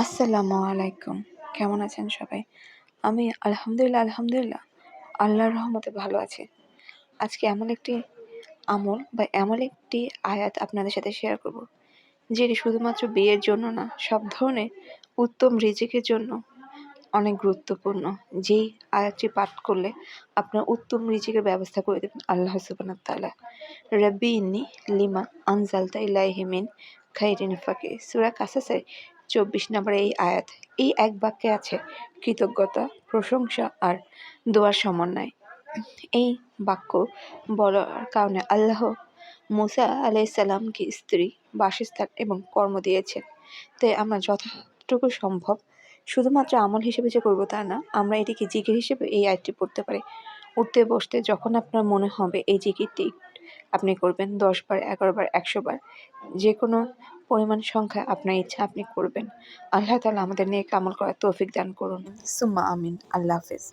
আসসালামু আলাইকুম। কেমন আছেন সবাই? আমি আলহামদুলিল্লাহ আল্লাহর রহমতে ভালো আছি। আজকে এমন একটি আমল বা এমন একটি আয়াত আপনাদের সাথে শেয়ার করব, যেটি শুধুমাত্র বিয়ের জন্য না, সব ধরনের উত্তম রিজিকের জন্য অনেক গুরুত্বপূর্ণ। যেই আয়াতটি পাঠ করলে আপনার উত্তম রিজিকের ব্যবস্থা করে দেবেন আল্লাহ সুবহানাহু ওয়া তাআলা। রাব্বি ইন্নী লিমা আনজালতা ইলাইহি মিন খাইরিন ফাকির। সূরা কাসাসের ২৪ নম্বর এই আয়াত। এই এক বাক্যে আছে কৃতজ্ঞতা, প্রশংসা আর দোয়ার সমন্বয়। এই বাক্য বলার কারণে আল্লাহ মুসা আলাইহিস সালামকে স্ত্রী, বাসস্থান এবং কর্ম দিয়েছেন। তাই আমরা যতটুকু সম্ভব শুধুমাত্র আমল হিসেবে যে করব তা না, আমরা এটিকে জিকির হিসেবে এই আয়াতটি পড়তে পারি। উঠতে বসতে যখন আপনার মনে হবে এই জিকিরটি আপনি করবেন ১০ বার, ১১ বার, ১০০ বার, যেকোনো পরিমাণ সংখ্যা আপনার ইচ্ছা আপনি করবেন। আল্লাহ তাআলা আমাদের নেক আমল করার তৌফিক দান করুন। সুম্মা আমিন। আল্লাহ হাফেজ।